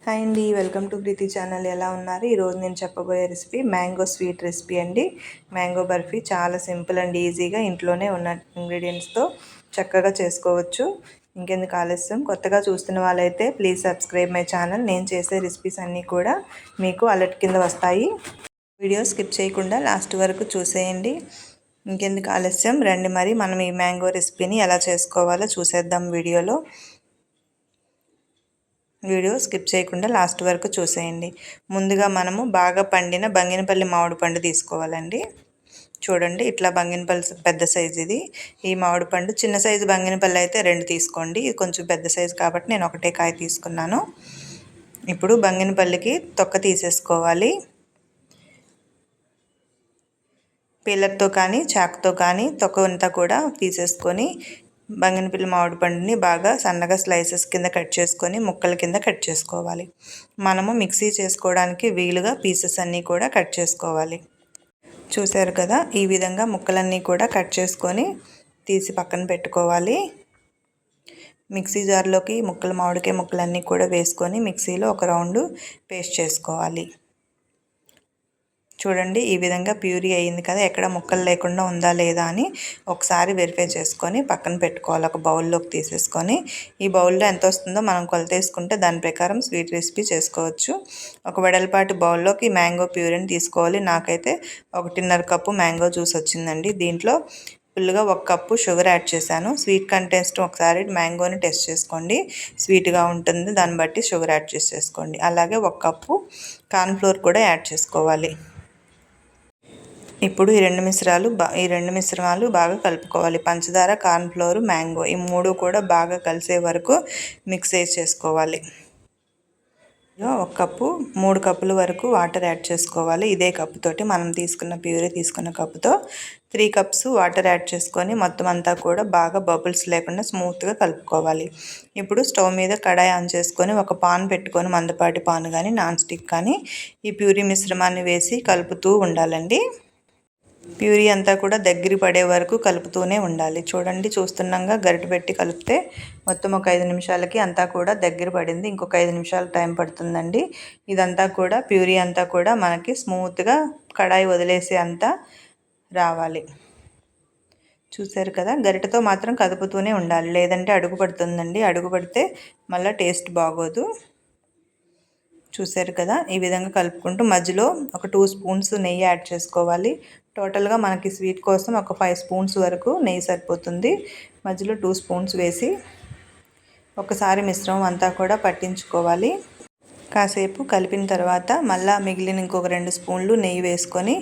Hi అండి, welcome to Preethi channel. ఎలా ఉన్నారు? ఈరోజు నేను చెప్పబోయే రెసిపీ మ్యాంగో స్వీట్ రెసిపీ అండి. మ్యాంగో బర్ఫీ చాలా సింపుల్ అండ్ ఈజీగా ఇంట్లోనే ఉన్న ఇంగ్రీడియంట్స్తో చక్కగా చేసుకోవచ్చు. ఇంకెందుకు ఆలస్యం, కొత్తగా చూస్తున్న వాళ్ళైతే ప్లీజ్ సబ్స్క్రైబ్ మై ఛానల్. నేను చేసే రెసిపీస్ అన్నీ కూడా మీకు అలర్ట్ కింద వస్తాయి. వీడియో స్కిప్ చేయకుండా లాస్ట్ వరకు చూసేయండి. ఇంకెందుకు ఆలస్యం, రండి మరి మనం ఈ మ్యాంగో రెసిపీని ఎలా చేసుకోవాలో చూసేద్దాం. వీడియో స్కిప్ చేయకుండా లాస్ట్ వరకు చూసేయండి. ముందుగా మనము బాగా పండిన బంగినపల్లి మామిడి పండు తీసుకోవాలండి. చూడండి, ఇట్లా బంగినపల్లి పెద్ద సైజు ఇది. ఈ మామిడి పండు చిన్న సైజు బంగినపల్లి అయితే 2 తీసుకోండి. ఇది కొంచెం పెద్ద సైజు కాబట్టి నేను ఒకటే కాయ తీసుకున్నాను. ఇప్పుడు బంగినపల్లికి తొక్క తీసేసుకోవాలి. పీలర్తో కానీ చాకుతో కానీ తొక్క అంతా కూడా తీసేసుకొని బంగినపల్లి మామిడి పండుని బాగా సన్నగా స్లైసెస్ కింద కట్ చేసుకొని ముక్కల కింద కట్ చేసుకోవాలి. మనము మిక్సీ చేసుకోవడానికి వీలుగా పీసెస్ అన్నీ కూడా కట్ చేసుకోవాలి. చూశారు కదా, ఈ విధంగా ముక్కలన్నీ కూడా కట్ చేసుకొని తీసి పక్కన పెట్టుకోవాలి. మిక్సీ జార్లోకి మామిడికాయ ముక్కలన్నీ కూడా వేసుకొని మిక్సీలో ఒక రౌండ్ పేస్ట్ చేసుకోవాలి. చూడండి, ఈ విధంగా ప్యూరీ అయ్యింది కదా. ఎక్కడ ముక్కలు లేకుండా ఉందా లేదా అని ఒకసారి వెరిఫై చేసుకొని పక్కన పెట్టుకోవాలి. ఒక బౌల్లోకి తీసేసుకొని ఈ బౌల్లో ఎంత వస్తుందో మనం కొలత వేసుకుంటే దాని ప్రకారం స్వీట్ రెసిపీ చేసుకోవచ్చు. ఒక వెడల్పాటి బౌల్లోకి మ్యాంగో ప్యూరీని తీసుకోవాలి. నాకైతే 1.5 కప్పు మ్యాంగో జ్యూస్ వచ్చిందండి. దీంట్లో ఫుల్గా 1 కప్పు షుగర్ యాడ్ చేశాను. స్వీట్ కంటెస్ట్ ఒకసారి మ్యాంగోని టెస్ట్ చేసుకోండి. స్వీట్గా ఉంటుంది, దాన్ని బట్టి షుగర్ యాడ్ చేసేసుకోండి. అలాగే 1 కప్పు కార్న్ఫ్లోర్ కూడా యాడ్ చేసుకోవాలి. ఇప్పుడు ఈ రెండు మిశ్రమాలు బాగా కలుపుకోవాలి. పంచదార, కార్న్ఫ్లోర్, మ్యాంగో ఈ 3 కూడా బాగా కలిసే వరకు మిక్స్ చేసుకోవాలి. 1 కప్పు 3 కప్పుల వరకు వాటర్ యాడ్ చేసుకోవాలి. ఇదే కప్పుతోటి మనం తీసుకున్న కప్పుతో 3 కప్స్ వాటర్ యాడ్ చేసుకొని మొత్తం అంతా కూడా బాగా బబుల్స్ లేకుండా స్మూత్గా కలుపుకోవాలి. ఇప్పుడు స్టవ్ మీద కడాయి ఆన్ చేసుకొని ఒక పాన్ పెట్టుకొని, మందపాటి పాన్ కానీ నాన్ స్టిక్ కానీ, ఈ ప్యూరీ మిశ్రమాన్ని వేసి కలుపుతూ ఉండాలండి. ప్యూరీ అంతా కూడా దగ్గర పడే వరకు కలుపుతూనే ఉండాలి. చూడండి, చూస్తున్నాగా గరిటె పెట్టి కలిపితే మొత్తం ఒక 5 నిమిషాలకి అంతా కూడా దగ్గర పడింది. ఇంకొక 5 నిమిషాలు టైం పడుతుందండి. ఇదంతా కూడా ప్యూరీ అంతా కూడా మనకి స్మూత్గా కడాయి వదిలేసి అంతా రావాలి. చూసారు కదా, గరిటెతో మాత్రం కదుపుతూనే ఉండాలి, లేదంటే అడుగు పడుతుందండి. అడుగు పడితే మళ్ళీ టేస్ట్ బాగోదు. చూసారు కదా, ఈ విధంగా కలుపుకుంటూ మధ్యలో ఒక 2 స్పూన్స్ నెయ్యి యాడ్ చేసుకోవాలి. టోటల్గా మనకి స్వీట్ కోసం ఒక 5 స్పూన్స్ వరకు నెయ్యి సరిపోతుంది. మధ్యలో 2 స్పూన్స్ వేసి ఒకసారి మిశ్రమం అంతా కూడా పట్టించుకోవాలి. కాసేపు కలిపిన తర్వాత మళ్ళీ మిగిలిన ఇంకొక 2 స్పూన్లు నెయ్యి వేసుకొని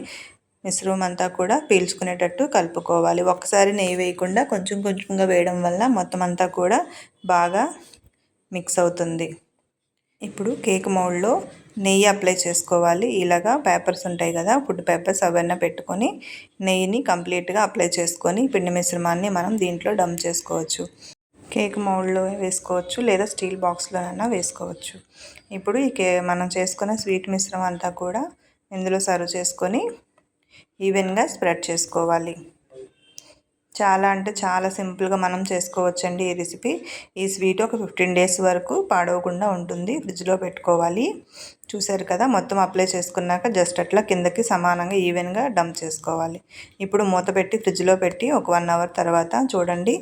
మిశ్రమం అంతా కూడా పీల్చుకునేటట్టు కలుపుకోవాలి. ఒక్కసారి నెయ్యి వేయకుండా కొంచెం కొంచెంగా వేయడం వల్ల మొత్తం అంతా కూడా బాగా మిక్స్ అవుతుంది. ఇప్పుడు కేక్ మౌల్డ్లో నెయ్యి అప్లై చేసుకోవాలి. ఇలాగా పేపర్స్ ఉంటాయి కదా, ఫుడ్ పేపర్స్, అవన్నీ పెట్టుకొని నెయ్యిని కంప్లీట్గా అప్లై చేసుకొని పిండి మిశ్రమాన్ని మనం దీంట్లో డంప్ చేసుకోవచ్చు. కేక్ మౌల్డ్లో వేసుకోవచ్చు, లేదా స్టీల్ బాక్స్లోనైనా వేసుకోవచ్చు. ఇప్పుడు మనం చేసుకున్న స్వీట్ మిశ్రమం అంతా కూడా ఇందులో సర్వ్ చేసుకొని ఈవెన్గా స్ప్రెడ్ చేసుకోవాలి. చాలా అంటే చాలా సింపుల్గా మనం చేసుకోవచ్చండి ఈ రెసిపీ. ఈ స్వీట్ ఒక 15 డేస్ వరకు పాడవకుండా ఉంటుంది. ఫ్రిడ్జ్లో పెట్టుకోవాలి. చూసారు కదా, మొత్తం అప్లై చేసుకున్నాక జస్ట్ అట్లా కిందకి సమానంగా ఈవెన్గా డంప్ చేసుకోవాలి. ఇప్పుడు మూత పెట్టి ఫ్రిడ్జ్లో పెట్టి ఒక 1 అవర్ తర్వాత చూడండి,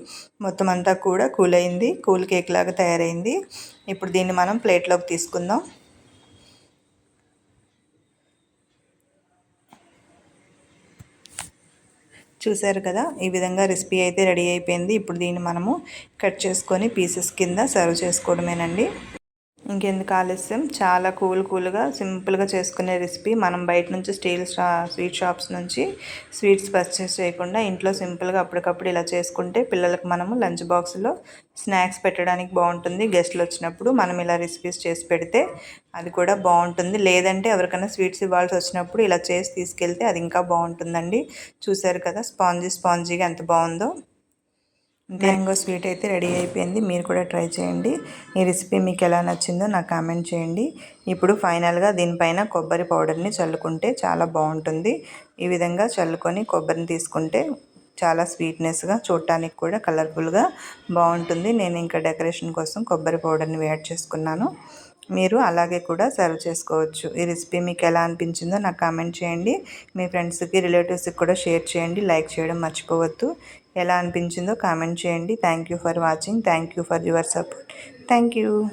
మొత్తం అంతా కూడా కూల్ అయింది. కూల్ కేక్ లాగా తయారైంది. ఇప్పుడు దీన్ని మనం ప్లేట్లోకి తీసుకుందాం. చూసారు కదా, ఈ విధంగా రెసిపీ అయితే రెడీ అయిపోయింది. ఇప్పుడు దీన్ని మనము కట్ చేసుకొని పీసెస్ కింద సర్వ్ చేసుకోవడమేనండి. ఇంకెందుకు ఆలస్యం, చాలా కూల్గా సింపుల్గా చేసుకునే రెసిపీ. మనం బయట నుంచి స్వీట్ షాప్స్ నుంచి స్వీట్స్ పర్చేస్ చేయకుండా ఇంట్లో సింపుల్గా అప్పటికప్పుడు ఇలా చేసుకుంటే పిల్లలకు మనము లంచ్ బాక్స్లో స్నాక్స్ పెట్టడానికి బాగుంటుంది. గెస్ట్లు వచ్చినప్పుడు మనం ఇలా రెసిపీస్ చేసి పెడితే అది కూడా బాగుంటుంది. లేదంటే ఎవరికైనా స్వీట్స్ ఇవ్వాల్సి వచ్చినప్పుడు ఇలా చేసి తీసుకెళ్తే అది ఇంకా బాగుంటుందండి. చూసారు కదా, స్పాంజీగా ఎంత బాగుందో. మ్యాంగో స్వీట్ అయితే రెడీ అయిపోయింది. మీరు కూడా ట్రై చేయండి. ఈ రెసిపీ మీకు ఎలా నచ్చిందో నాకు కామెంట్ చేయండి. ఇప్పుడు ఫైనల్గా దీనిపైన కొబ్బరి పౌడర్ని చల్లుకుంటే చాలా బాగుంటుంది. ఈ విధంగా చల్లుకొని కొబ్బరిని తీసుకుంటే చాలా స్వీట్నెస్గా, చూడటానికి కూడా కలర్ఫుల్గా బాగుంటుంది. నేను ఇంకా డెకరేషన్ కోసం కొబ్బరి పౌడర్ని యాడ్ చేసుకున్నాను. మీరు అలాగే కూడా సర్వ్ చేసుకోవచ్చు. ఈ రెసిపీ మీకు ఎలా అనిపించిందో నాకు కామెంట్ చేయండి. మీ ఫ్రెండ్స్కి రిలేటివ్స్కి కూడా షేర్ చేయండి. లైక్ చేయడం మర్చిపోవద్దు. ఎలా అనిపించిందో కామెంట్ చేయండి. Thank you for watching. Thank you for your support. Thank you.